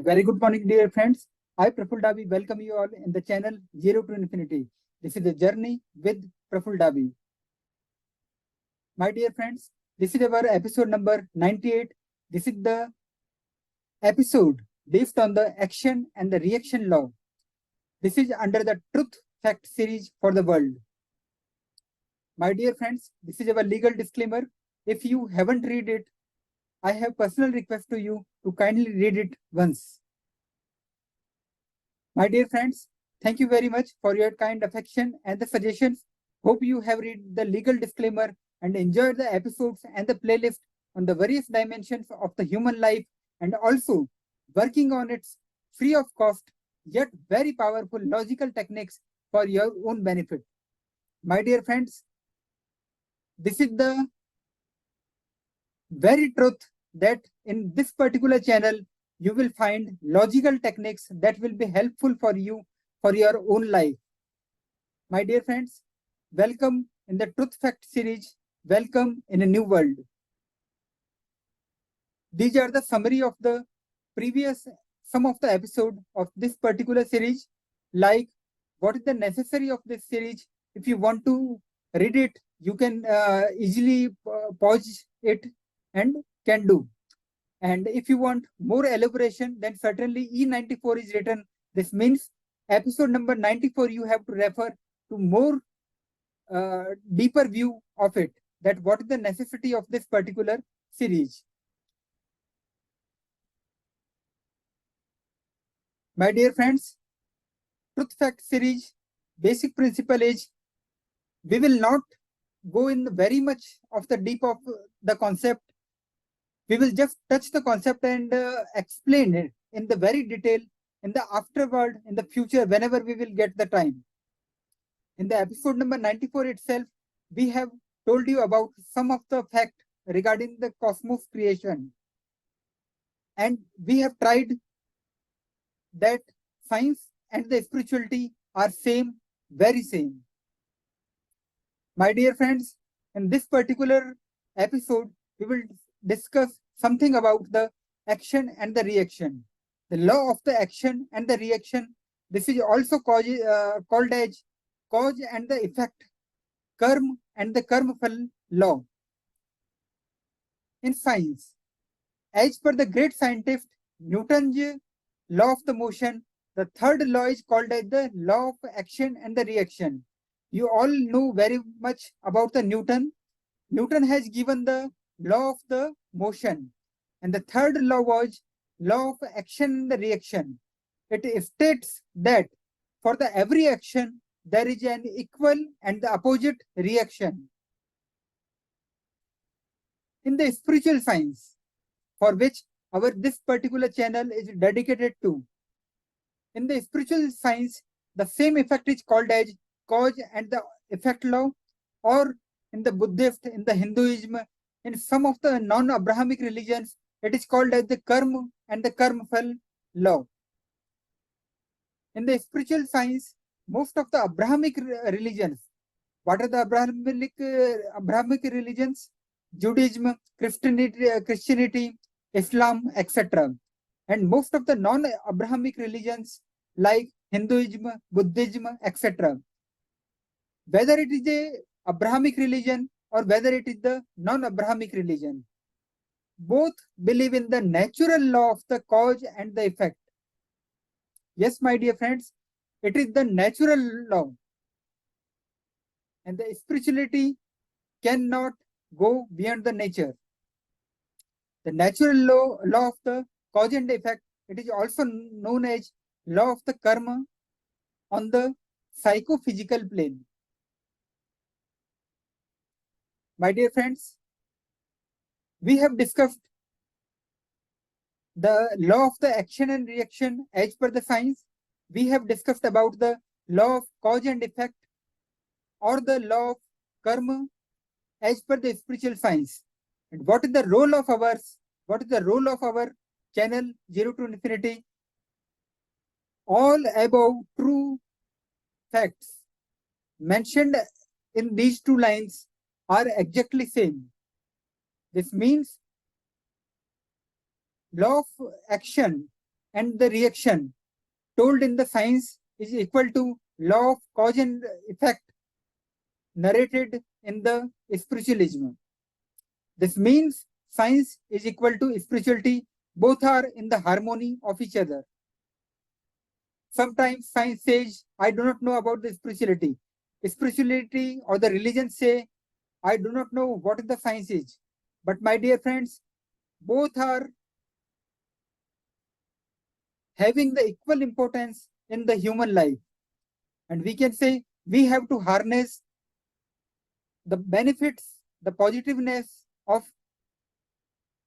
Very good morning, dear friends. I, Praful Dabi, welcome you all in the channel Zero to Infinity. This is the journey with Praful Dabi. My dear friends, this is our episode number 98. This is the episode based on the action and the reaction law. This is under the Truth Fact series for the world. My dear friends, this is our legal disclaimer. If you haven't read it, I have personal request to you to kindly read it once. My dear friends, thank you very much for your kind affection and the suggestions. Hope you have read the legal disclaimer and enjoyed the episodes and the playlist on the various dimensions of the human life and also working on its free of cost yet very powerful logical techniques for your own benefit. My dear friends, this is the very truth that in this particular channel you will find logical techniques that will be helpful for you for your own life. My dear friends, welcome in the Truth Fact series. Welcome in a new world. These are the summary of the previous some of the episode of this particular series, like what is the necessary of this series. If you want to read it, you can easily pause it and can do. And if you want more elaboration, then certainly E94 is written. This means episode number 94, you have to refer to more deeper view of it, that what is the necessity of this particular series. My dear friends, Truth Fact series, basic principle is we will not go in very much of the deep of the concept. We will just touch the concept and explain it in the very detail in the afterward, in the future, whenever we will get the time. In the episode number 94 itself, we have told you about some of the fact regarding the cosmos creation. And we have tried that science and the spirituality are same, very same. My dear friends, in this particular episode, we will discuss something about the action and the reaction. The law of the action and the reaction. This is also called as cause and the effect, karma and the karmafal law. In science, as per the great scientist Newton's law of the motion, the third law is called as the law of action and the reaction. You all know very much about the Newton. Newton has given the law of the motion. And the third law was law of action and the reaction. It states that for the every action, there is an equal and the opposite reaction. In the spiritual science, for which this particular channel is dedicated to, in the spiritual science, the same effect is called as cause and the effect law, or in the Buddhist, in the Hinduism, in some of the non-Abrahamic religions, it is called as the karma and the karmafal law. In the spiritual science, most of the Abrahamic religions, what are the Abrahamic religions? Judaism, Christianity, Islam, etc. And most of the non-Abrahamic religions like Hinduism, Buddhism, etc. Whether it is a Abrahamic religion or whether it is the non-Abrahamic religion, both believe in the natural law of the cause and the effect. Yes, my dear friends, it is the natural law. And the spirituality cannot go beyond the nature. The natural law of the cause and effect, it is also known as law of the karma on the psychophysical plane. My dear friends, we have discussed the law of the action and reaction as per the science. We have discussed about the law of cause and effect or the law of karma as per the spiritual science. And what is the role of ours? What is the role of our channel Zero to Infinity? All above true facts mentioned in these two lines are exactly same. This means law of action and the reaction told in the science is equal to law of cause and effect narrated in the spiritualism. This means science is equal to spirituality. Both are in the harmony of each other. Sometimes science says, I do not know about the spirituality. Spirituality or the religion say, I do not know what the science is. But my dear friends, both are having the equal importance in the human life. And we can say we have to harness the benefits, the positiveness of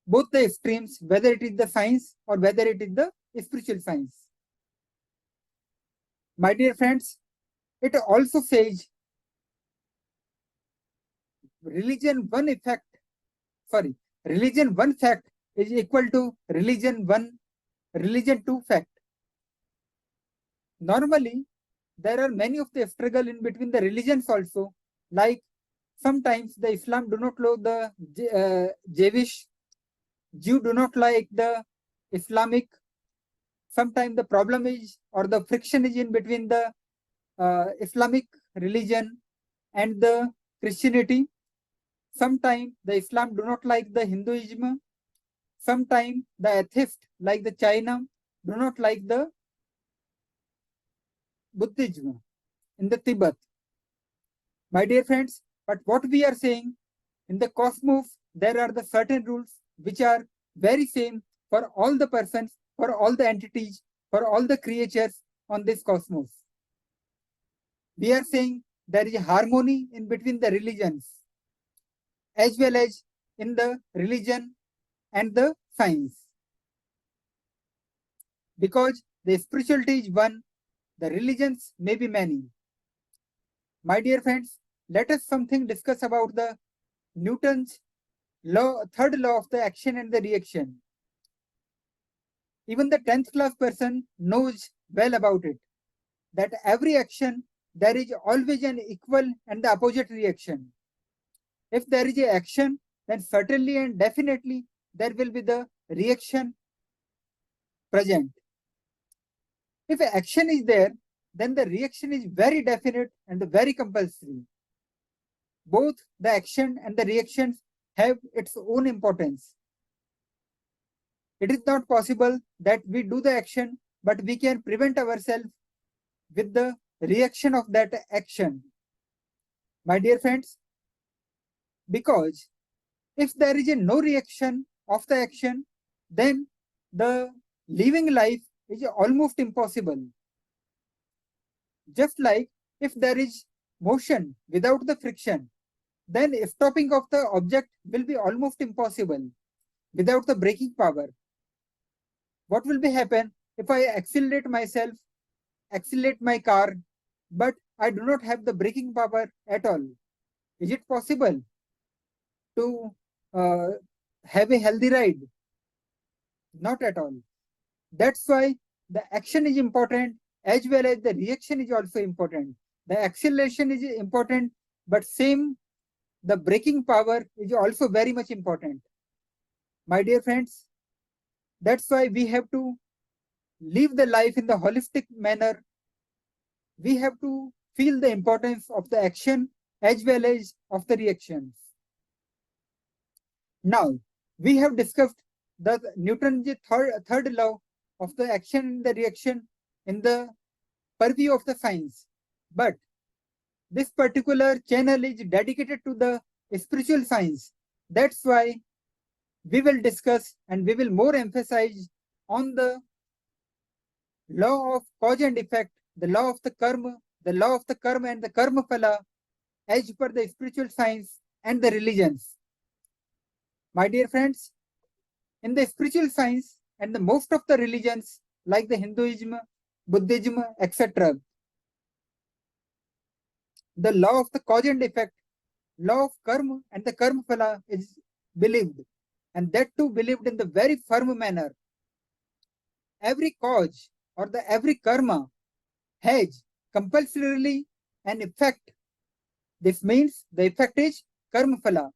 both the extremes, whether it is the science or whether it is the spiritual science. My dear friends, it also says religion one fact is equal to religion two fact. Normally, there are many of the struggle in between the religions also, like sometimes the Islam do not love the Jewish, Jew do not like the Islamic. Sometimes the problem is or the friction is in between the Islamic religion and the Christianity. Sometimes the Islam do not like the Hinduism. Sometimes the atheists like the China do not like the Buddhism in the Tibet. My dear friends, but what we are saying in the cosmos, there are the certain rules which are very same for all the persons, for all the entities, for all the creatures on this cosmos. We are saying there is a harmony in between the religions as well as in the religion and the science. Because the spirituality is one, the religions may be many. My dear friends, let us something discuss about the Newton's law, third law of the action and the reaction. Even the 10th class person knows well about it, that every action, there is always an equal and the opposite reaction. If there is an action, then certainly and definitely there will be the reaction present. If action is there, then the reaction is very definite and very compulsory. Both the action and the reactions have its own importance. It is not possible that we do the action, but we can prevent ourselves with the reaction of that action. My dear friends, because if there is no reaction of the action, then the living life is almost impossible. Just like if there is motion without the friction, then stopping of the object will be almost impossible without the braking power. What will be happen if I accelerate my car, but I do not have the braking power at all? Is it possible to have a healthy ride? Not at all. That's why the action is important as well as the reaction is also important. The acceleration is important, but the braking power is also very much important. My dear friends, that's why we have to live the life in the holistic manner. We have to feel the importance of the action as well as of the reactions. Now, we have discussed the Newton's third law of the action and the reaction in the purview of the science. But this particular channel is dedicated to the spiritual science. That's why we will discuss and we will more emphasize on the law of cause and effect, the law of the karma and the karma phala as per the spiritual science and the religions. My dear friends, in the spiritual science and the most of the religions like the Hinduism, Buddhism, etc., the law of the cause and effect, law of karma and the karma phala is believed, and that too believed in the very firm manner. Every cause or every karma has compulsorily an effect. This means the effect is karma phala,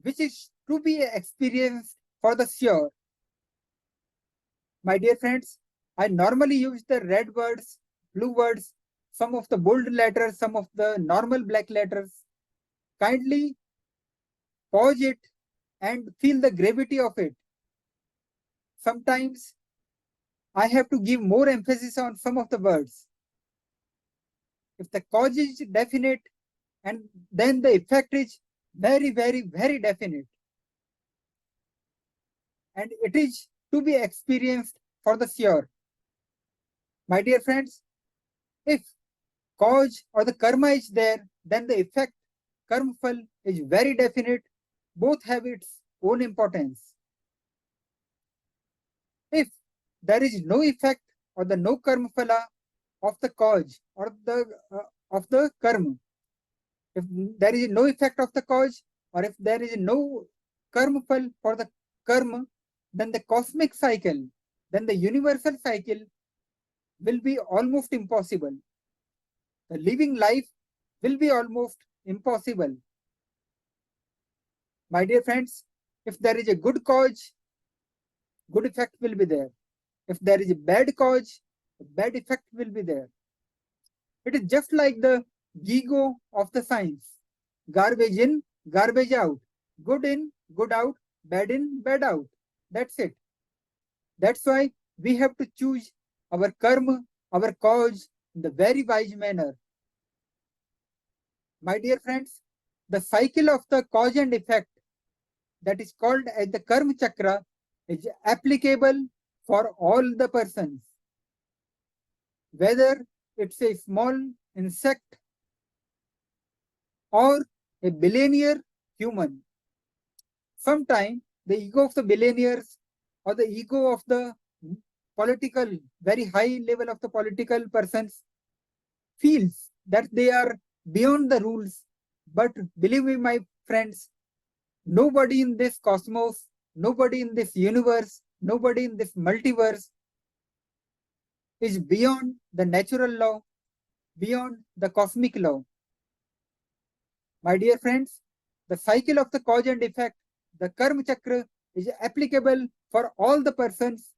which is to be experienced for the sure. My dear friends, I normally use the red words, blue words, some of the bold letters, some of the normal black letters. Kindly pause it and feel the gravity of it. Sometimes I have to give more emphasis on some of the words. If the cause is definite, and then the effect is very, very, very definite. And it is to be experienced for the sure. My dear friends, if cause or the karma is there, then the effect, karma phal, is very definite. Both have its own importance. If there is no effect or the no karma phala of the cause or of the karma, if there is no effect of the cause or if there is no karma phal for the karma, then the cosmic cycle, then the universal cycle will be almost impossible. The living life will be almost impossible. My dear friends, if there is a good cause, good effect will be there. If there is a bad cause, a bad effect will be there. It is just like the ego of the science. Garbage in, garbage out. Good in, good out. Bad in, bad out. That's it. That's why we have to choose our karma, our cause in the very wise manner. My dear friends, the cycle of the cause and effect, that is called as the karma chakra, is applicable for all the persons. Whether it's a small insect or a billionaire human. Sometimes the ego of the billionaires or the ego of the political, very high level of the political persons feels that they are beyond the rules. But believe me, my friends, nobody in this cosmos, nobody in this universe, nobody in this multiverse is beyond the natural law, beyond the cosmic law. My dear friends, the cycle of the cause and effect, the karma chakra, is applicable for all the persons,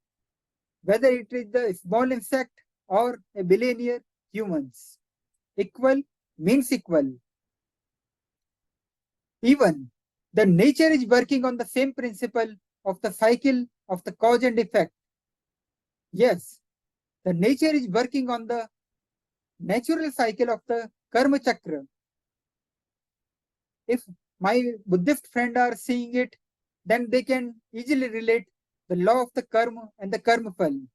whether it is the small insect or a billionaire humans. Equal means equal. Even the nature is working on the same principle of the cycle of the cause and effect. Yes, the nature is working on the natural cycle of the karma chakra. If my Buddhist friend are seeing it, then they can easily relate the law of the karma and the karma phal,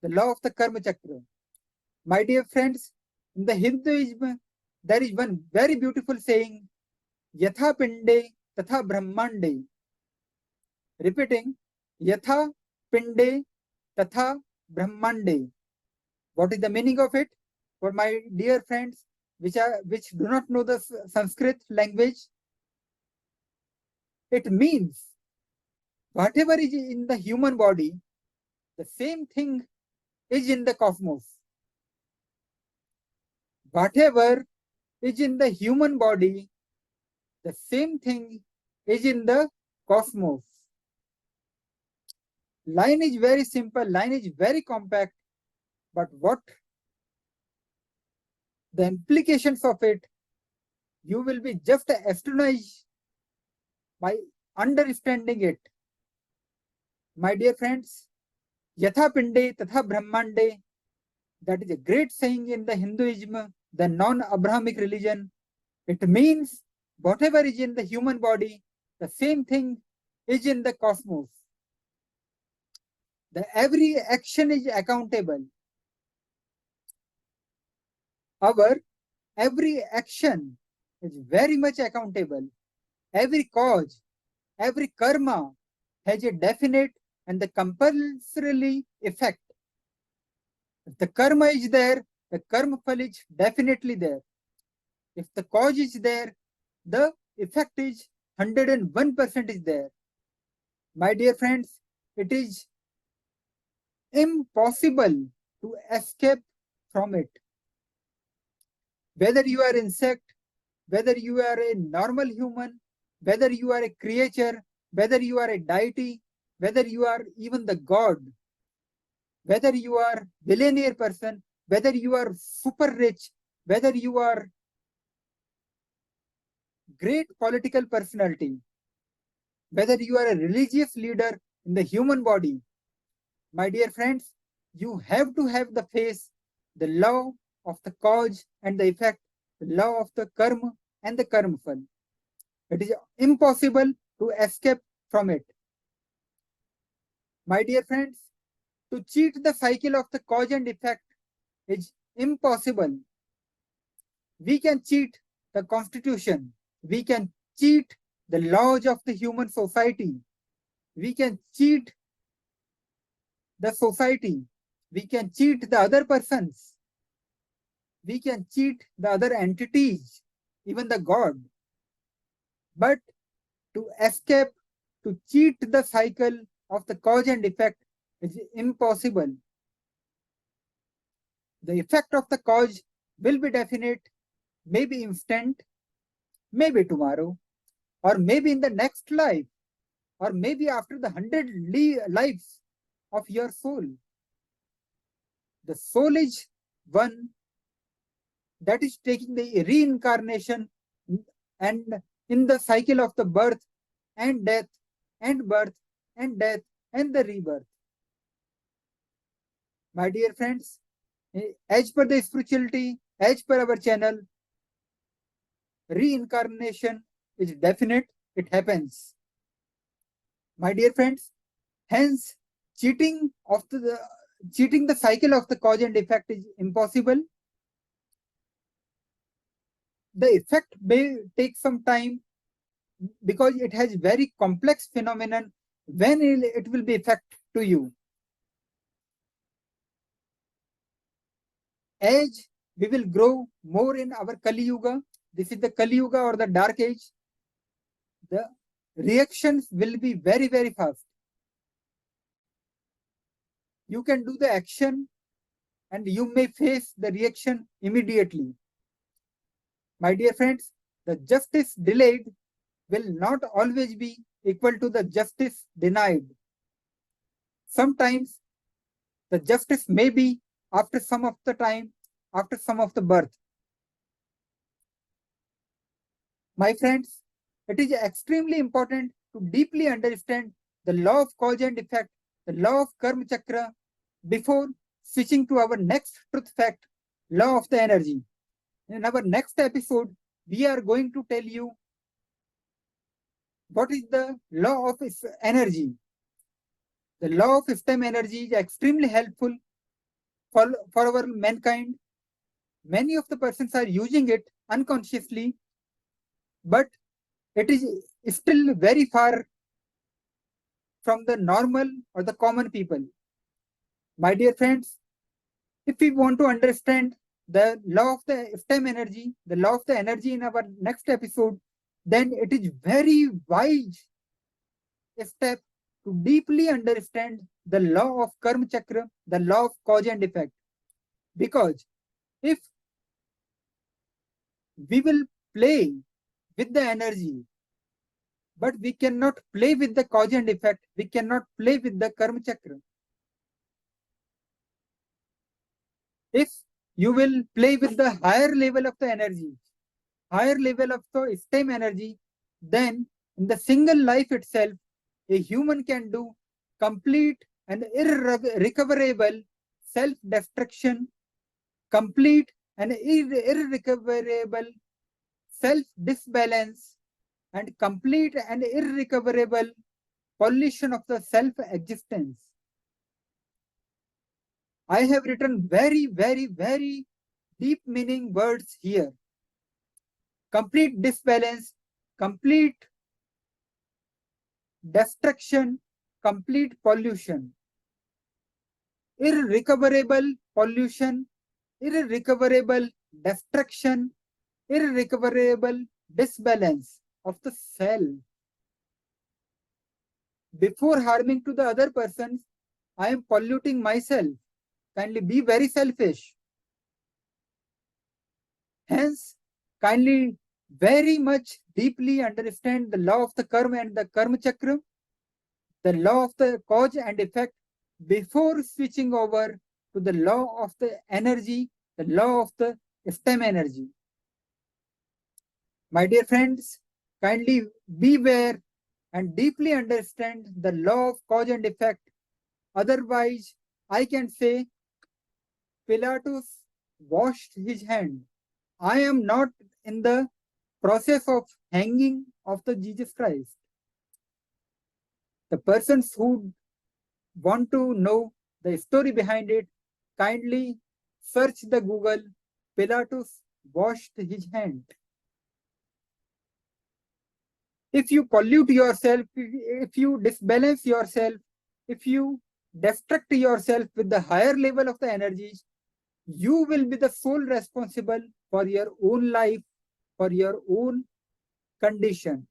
the law of the karma chakra. My dear friends, in the Hinduism, there is one very beautiful saying, Yatha Pinde Tatha Brahmande. Repeating, Yatha Pinde Tatha Brahmande. What is the meaning of it? For my dear friends which do not know the Sanskrit language, it means whatever is in the human body, the same thing is in the cosmos. Whatever is in the human body, the same thing is in the cosmos. Line is very simple, line is very compact, but what the implications of it, you will be just astonished by understanding it. My dear friends, Yatha Pinde Tatha Brahmande, that is a great saying in the Hinduism, the non-Abrahamic religion. It means whatever is in the human body, the same thing is in the cosmos. Every action is accountable. Our every action is very much accountable. Every cause, every karma has a definite and the compulsory effect. If the karma is there, the karma phal is definitely there. If the cause is there, the effect is 101% is there. My dear friends, it is impossible to escape from it. Whether you are insect, whether you are a normal human, whether you are a creature, whether you are a deity, whether you are even the God, whether you are billionaire person, whether you are super rich, whether you are great political personality, whether you are a religious leader in the human body, my dear friends, you have to have the faith, the law of the cause and the effect, the law of the karma and the karma fal. It is impossible to escape from it. My dear friends, to cheat the cycle of the cause and effect is impossible. We can cheat the constitution. We can cheat the laws of the human society. We can cheat the society. We can cheat the other persons. We can cheat the other entities, even the God. But to escape, to cheat the cycle of the cause and effect is impossible. The effect of the cause will be definite, maybe instant, maybe tomorrow, or maybe in the next life, or maybe after the 100 lives of your soul. The soul is one that is taking the reincarnation and in the cycle of the birth and death and birth and death and the rebirth. My dear friends, as per the spirituality, as per our channel, reincarnation is definite, it happens. My dear friends, hence cheating the cycle of the cause and effect is impossible. The effect may take some time because it has very complex phenomenon when it will be effect to you. As we will grow more in our Kali Yuga, this is the Kali Yuga or the dark age, the reactions will be very, very fast. You can do the action and you may face the reaction immediately. My dear friends, the justice delayed will not always be equal to the justice denied. Sometimes the justice may be after some of the time, after some of the birth. My friends, it is extremely important to deeply understand the law of cause and effect, the law of karma chakra, before switching to our next truth fact, law of the energy. In our next episode, we are going to tell you what is the law of energy. The law of stem energy is extremely helpful for our mankind. Many of the persons are using it unconsciously, but it is still very far from the normal or the common people. My dear friends, if we want to understand the law of the stem energy, the law of the energy in our next episode, then it is very wise step to deeply understand the law of karma chakra, the law of cause and effect. Because if we will play with the energy, but we cannot play with the cause and effect, we cannot play with the karma chakra. If you will play with the higher level of the energy, higher level of the stem energy, then in the single life itself, a human can do complete and irrecoverable self-destruction, complete and irrecoverable self-disbalance, and complete and irrecoverable pollution of the self-existence. I have written very, very, very deep meaning words here. Complete disbalance, complete destruction, complete pollution, irrecoverable pollution, irrecoverable destruction, irrecoverable disbalance of the self. Before harming to the other persons, I am polluting myself. Kindly be very selfish. Hence, kindly very much deeply understand the law of the karma and the karma chakra, the law of the cause and effect, before switching over to the law of the energy, the law of the stem energy. My dear friends, kindly beware and deeply understand the law of cause and effect. Otherwise, I can say Pilatus washed his hand. I am not in the process of hanging of the Jesus Christ. The persons who want to know the story behind it, kindly search the Google, Pilatus washed his hand. If you pollute yourself, if you disbalance yourself, if you destruct yourself with the higher level of the energies, you will be the sole responsible for your own life, for your own condition.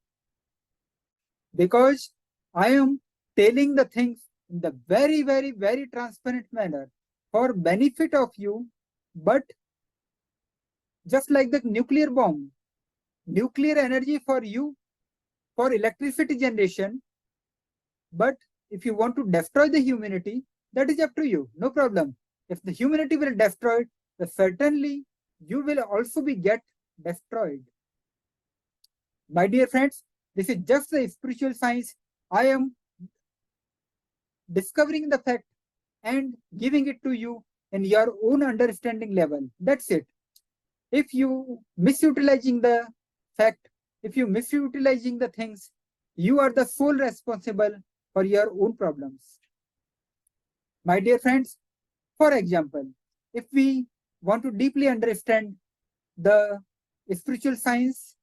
Because I am telling the things in the very, very, very transparent manner for benefit of you, but just like the nuclear bomb, nuclear energy for you, for electricity generation, but if you want to destroy the humanity, that is up to you, no problem. If the humanity will destroy it, then certainly you will also be get destroyed. My dear friends, this is just the spiritual science. I am discovering the fact and giving it to you in your own understanding level. That's it. If you misutilizing the fact, if you misutilizing the things, you are the sole responsible for your own problems. My dear friends, for example, if we want to deeply understand the spiritual science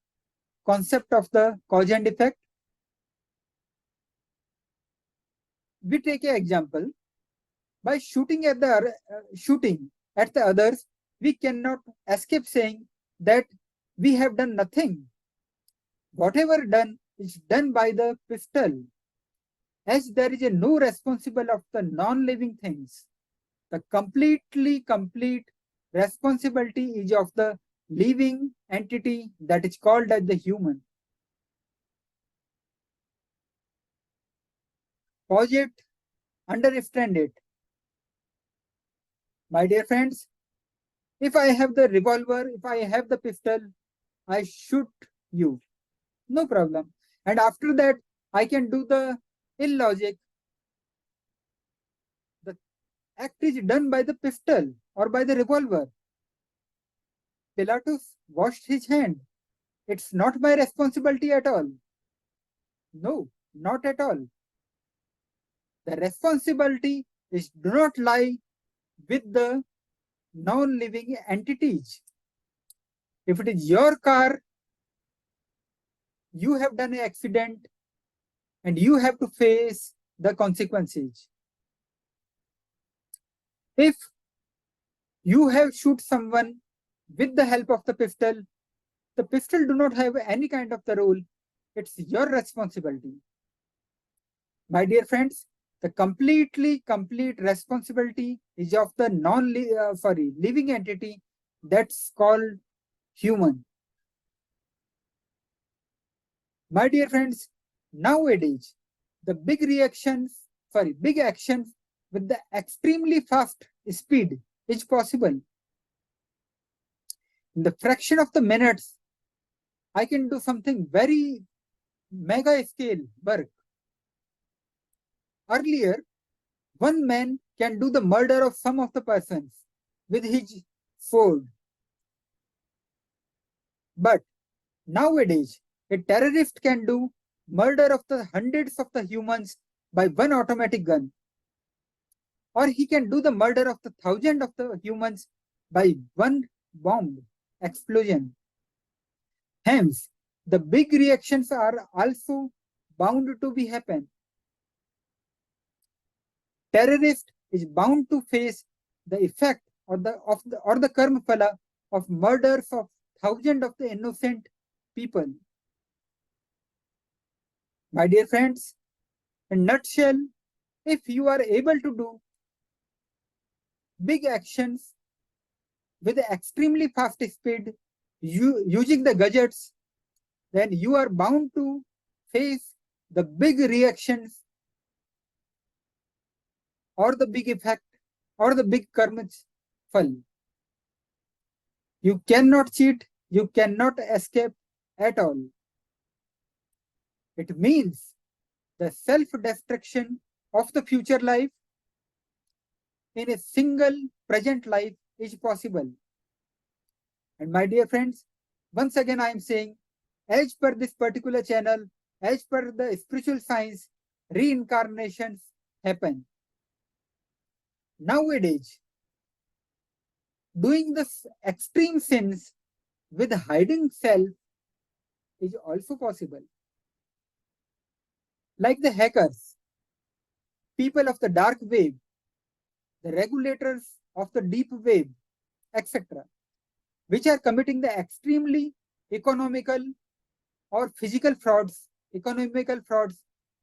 concept of the cause and effect, we take an example. By shooting at the others, we cannot escape saying that we have done nothing. Whatever done is done by the pistol, as there is a no responsible of the non-living things. The complete responsibility is of the living entity that is called as the human. Pause it, understand it. My dear friends, if I have the revolver, if I have the pistol, I shoot you. No problem. And after that, I can do the illogic. The act is done by the pistol or by the revolver. Pilatus washed his hand. It's not my responsibility at all. No, not at all. The responsibility is do not lie with the non-living entities. If it is your car, you have done an accident and you have to face the consequences. If you have shoot someone with the help of the pistol do not have any kind of the role. It's your responsibility. My dear friends, the complete responsibility is of the living entity that's called human. My dear friends, nowadays, the big actions with the extremely fast speed is possible. In the fraction of the minutes, I can do something very mega scale work. Earlier, one man can do the murder of some of the persons with his sword. But nowadays, a terrorist can do murder of the hundreds of the humans by one automatic gun. Or he can do the murder of the thousands of the humans by one bomb explosion. Hence, the big reactions are also bound to be happen. Terrorist is bound to face the effect or the karma phala of murders of thousands of the innocent people. My dear friends, in a nutshell, if you are able to do big actions with extremely fast speed, using the gadgets, then you are bound to face the big reactions or the big effect or the big karma fall. You cannot cheat, you cannot escape at all. It means the self-destruction of the future life in a single present life is possible. And my dear friends, once again I am saying, as per this particular channel, as per the spiritual science, reincarnations happen. Nowadays, doing the extreme sins with hiding self is also possible. Like the hackers, people of the dark web, the regulators of the deep web, etc., which are committing the extremely economical or physical frauds, economical frauds,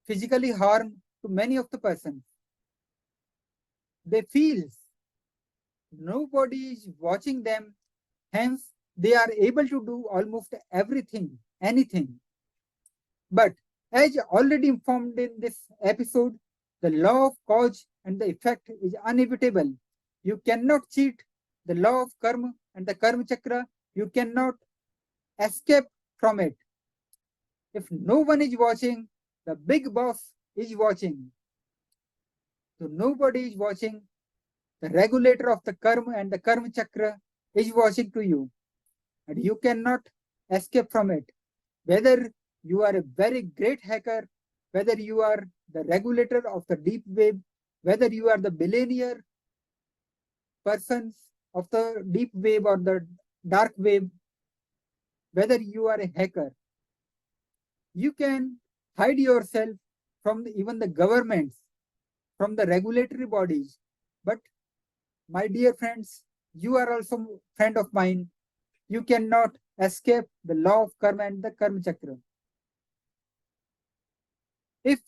physically harm to many of the persons. They feel nobody is watching them, hence they are able to do almost everything, anything. But as already informed in this episode, the law of cause and the effect is inevitable. You cannot cheat the law of karma and the karma chakra. You cannot escape from it. If no one is watching, the big boss is watching. So nobody is watching. The regulator of the karma and the karma chakra is watching to you. And you cannot escape from it. Whether you are a very great hacker, whether you are the regulator of the deep web, whether you are the billionaire persons of the deep web or the dark web, whether you are a hacker, you can hide yourself from even the governments, from the regulatory bodies. But my dear friends, you are also a friend of mine. You cannot escape the law of karma and the karma chakra. If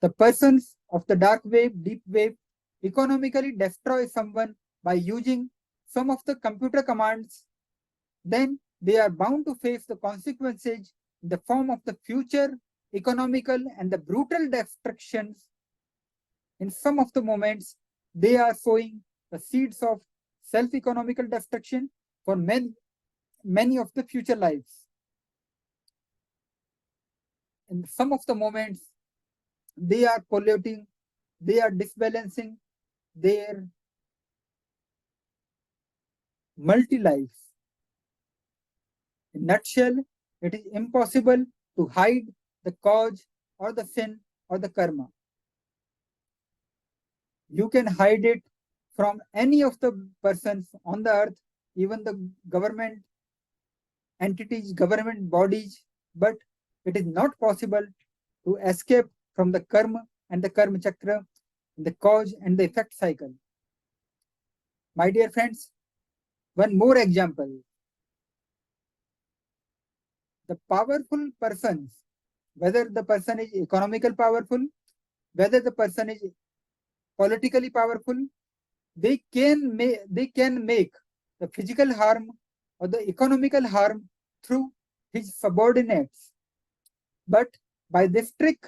the persons of the dark web, deep web, economically destroy someone by using some of the computer commands, then they are bound to face the consequences in the form of the future economical and the brutal destructions. In some of the moments, they are sowing the seeds of self-economical destruction for many of the future lives. In some of the moments, they are polluting, they are disbalancing their multi-lives. In a nutshell, it is impossible to hide the cause or the sin or the karma. You can hide it from any of the persons on the earth, even the government entities, government bodies, but it is not possible to escape from the karma and the karma chakra, the cause and the effect cycle. My dear friends, one more example. The powerful persons, whether the person is economical powerful, whether the person is politically powerful, they can make the physical harm or the economical harm through his subordinates. But by this trick,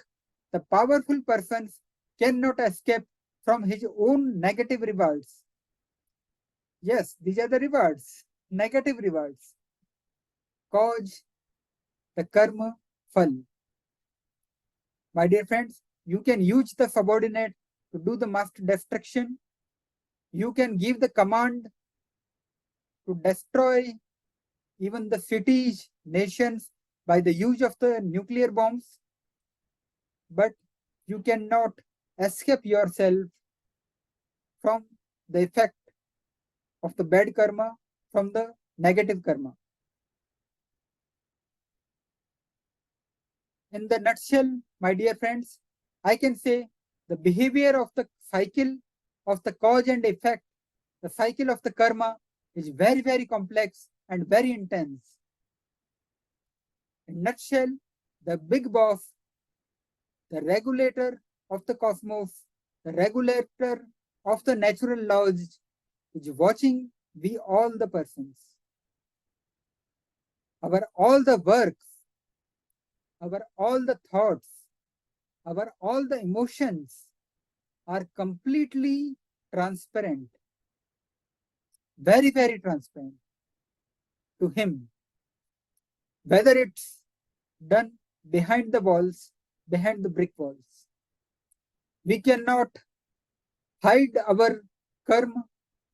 the powerful persons cannot escape from his own negative rewards. Yes, these are the rewards, negative rewards. Cause, the karma, phal. My dear friends, you can use the subordinate to do the mass destruction. You can give the command to destroy even the cities, nations by the use of the nuclear bombs. But you cannot escape yourself from the effect of the bad karma, from the negative karma. In the nutshell, my dear friends, I can say the behavior of the cycle of the cause and effect, the cycle of the karma is very, very complex and very intense. In a nutshell, the big boss, the regulator of the cosmos, the regulator of the natural laws is watching we all the persons. Our all the works, our all the thoughts, all the emotions are completely transparent, very, very transparent to him. Whether it's done behind the walls, behind the brick walls. We cannot hide our karma,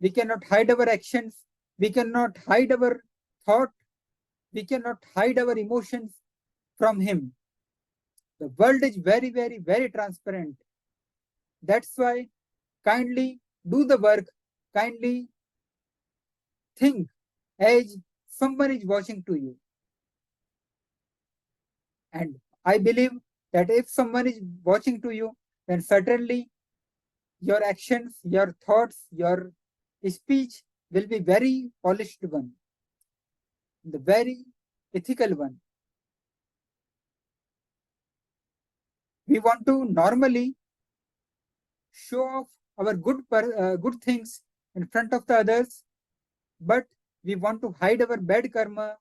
we cannot hide our actions, we cannot hide our thought, we cannot hide our emotions from him. The world is very, very, very transparent. That's why kindly do the work, kindly think as someone is watching to you. And I believe that if someone is watching to you, then certainly your actions, your thoughts, your speech will be very polished one, the very ethical one. We want to normally show off our good things in front of the others, but we want to hide our bad karma.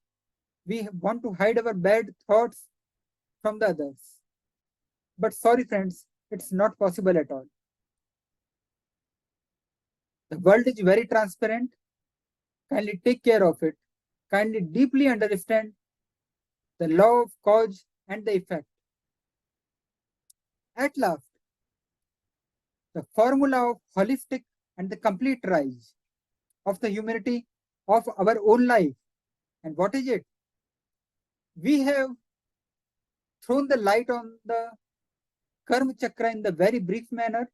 We want to hide our bad thoughts from the others. But sorry, friends, it's not possible at all. The world is very transparent. Kindly take care of it. Kindly deeply understand the law of cause and the effect. At last, the formula of holistic and the complete rise of the humanity of our own life. And what is it? We have thrown the light on the Karma Chakra in the very brief manner.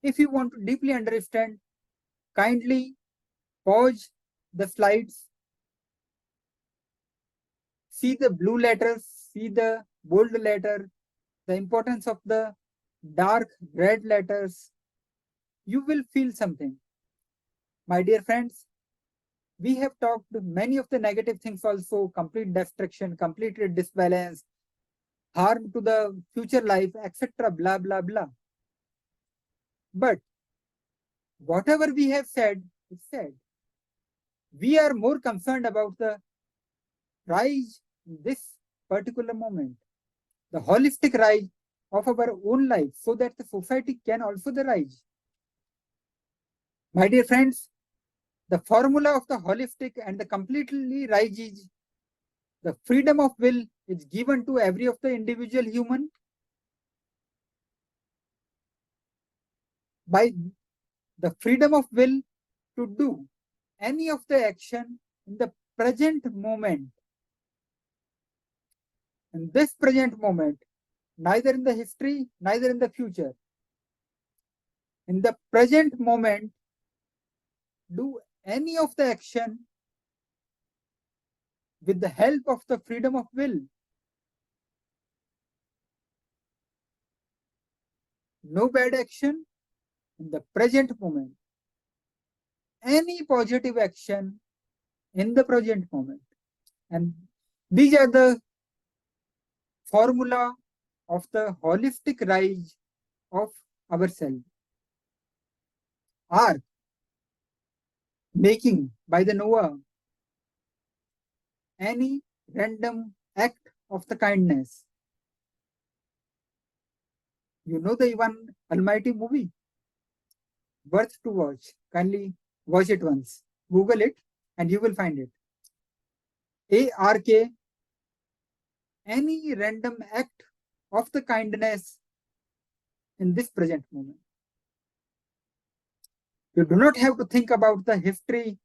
If you want to deeply understand, kindly pause the slides, see the blue letters, see the bold letter, the importance of the dark red letters. You will feel something. My dear friends, we have talked many of the negative things also, complete destruction, complete disbalance, harm to the future life, etc. Blah, blah, blah. But whatever we have said is said. We are more concerned about the rise in this particular moment, the holistic rise of our own life, so that the society can also the rise. My dear friends, the formula of the holistic and the completely rise is the freedom of will is given to every of the individual human by the freedom of will to do any of the action in the present moment. In this present moment, neither in the history, neither in the future. In the present moment, do any of the action with the help of the freedom of will. No bad action in the present moment. Any positive action in the present moment. And these are the formula of the holistic rise of ourselves. Are making by the Noah any random act of the kindness. You know the one Almighty movie, worth to watch. Kindly watch it once. Google it and you will find it. ARK, any random act of the kindness in this present moment. You do not have to think about the history.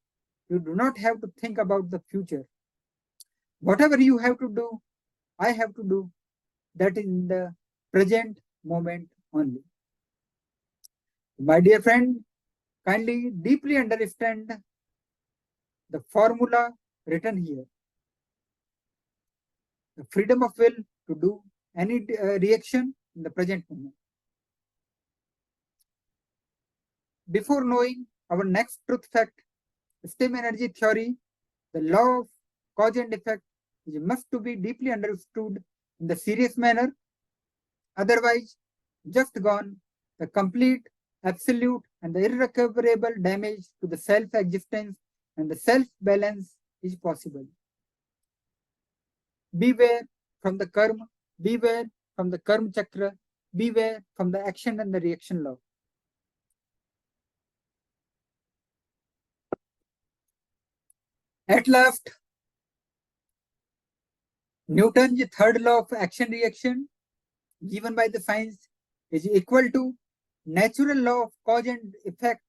You do not have to think about the future. Whatever you have to do, I have to do that in the present moment only. My dear friend, kindly deeply understand the formula written here. The freedom of will to do any reaction in the present moment. Before knowing our next truth fact, STEM energy theory, the law of cause and effect is must to be deeply understood in the serious manner. Otherwise, just gone, the complete, absolute, and the irrecoverable damage to the self-existence and the self-balance is possible. Beware from the karma, beware from the karma chakra, beware from the action and the reaction law. At last, Newton's third law of action-reaction, given by the science, is equal to natural law of cause and effect,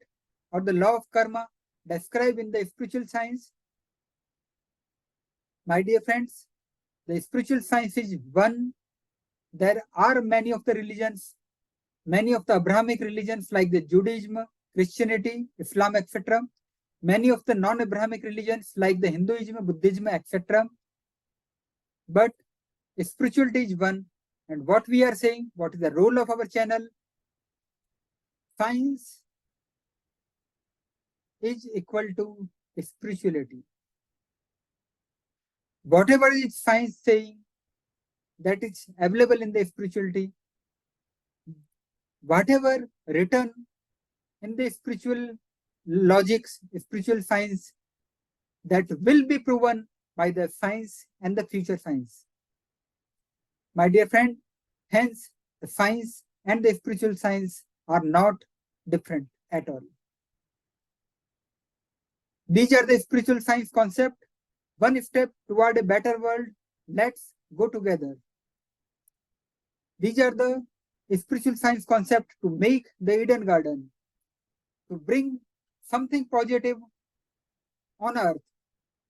or the law of karma described in the spiritual science. My dear friends, the spiritual science is one. There are many of the religions, many of the Abrahamic religions like the Judaism, Christianity, Islam, etc. Many of the non-Abrahamic religions like the Hinduism, Buddhism, etc. But spirituality is one. And what we are saying, what is the role of our channel? Science is equal to spirituality. Whatever is science saying, that is available in the spirituality. Whatever written in the spiritual logics, spiritual science, that will be proven by the science and the future science. My dear friend, hence the science and the spiritual science are not different at all. These are the spiritual science concept. One step toward a better world. Let's go together. These are the spiritual science concept to make the Eden Garden, to bring something positive on earth,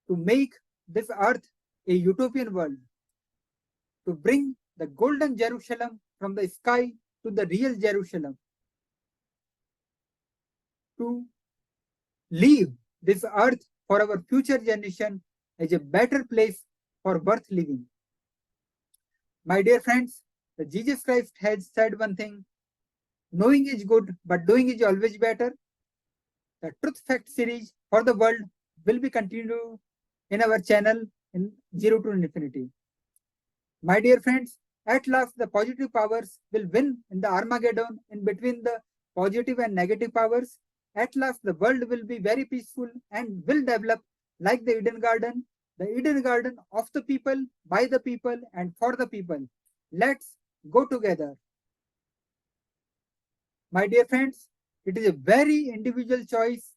to make this earth a utopian world, to bring the golden Jerusalem from the sky to the real Jerusalem, to leave this earth for our future generation as a better place for worth living. My dear friends, the Jesus Christ has said one thing: knowing is good, but doing is always better. The Truth Fact series for the world will be continued in our channel in 0 to Infinity. My dear friends, at last the positive powers will win in the Armageddon in between the positive and negative powers. At last the world will be very peaceful and will develop like the Eden Garden of the people, by the people, and for the people. Let's go together. My dear friends, it is a very individual choice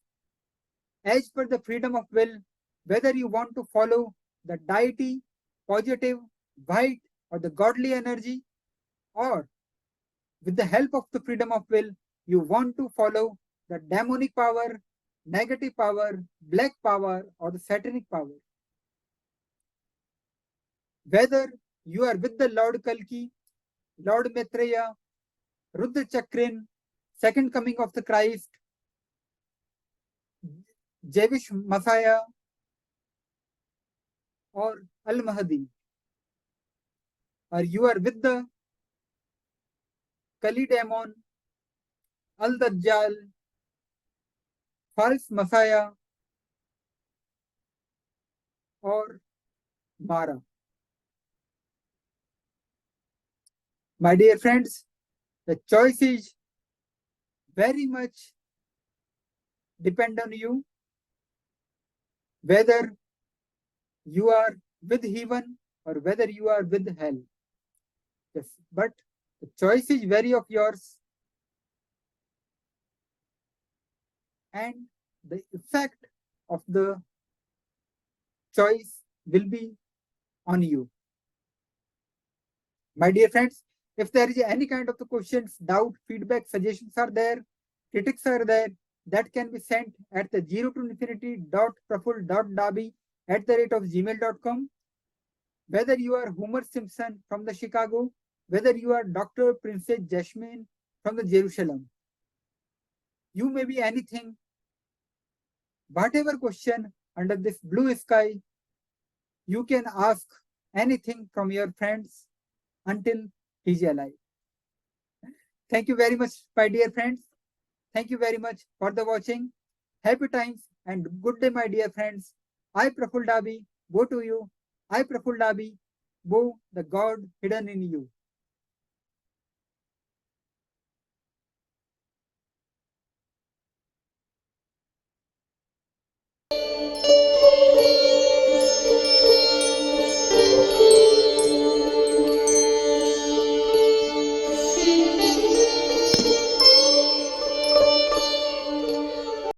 as per the freedom of will, whether you want to follow the deity, positive, white, or the godly energy, or with the help of the freedom of will, you want to follow the demonic power, negative power, black power, or the satanic power. Whether you are with the Lord Kalki, Lord Maitreya, Rudra Chakrin, second coming of the Christ, Jewish Messiah, or Al-Mahdi, or you are with the Kali Demon, Al-Dajjal, false Messiah, or Mara. My dear friends, the choice is very much depend on you, whether you are with heaven or whether you are with hell. Yes, but the choice is very of yours, and the effect of the choice will be on you. My dear friends, if there is any kind of the questions, doubt, feedback, suggestions are there, critics are there, that can be sent at the 0 to infinity.praful.dabi@gmail.com. Whether you are Homer Simpson from the Chicago, whether you are Dr. Princess Jasmine from the Jerusalem, you may be anything. Whatever question under this blue sky, you can ask anything from your friends until he's alive. Thank you very much, my dear friends. Thank you very much for the watching. Happy times and good day, my dear friends. I, Praful Dabi, go to you. I, Praful Dabi, go the God hidden in you.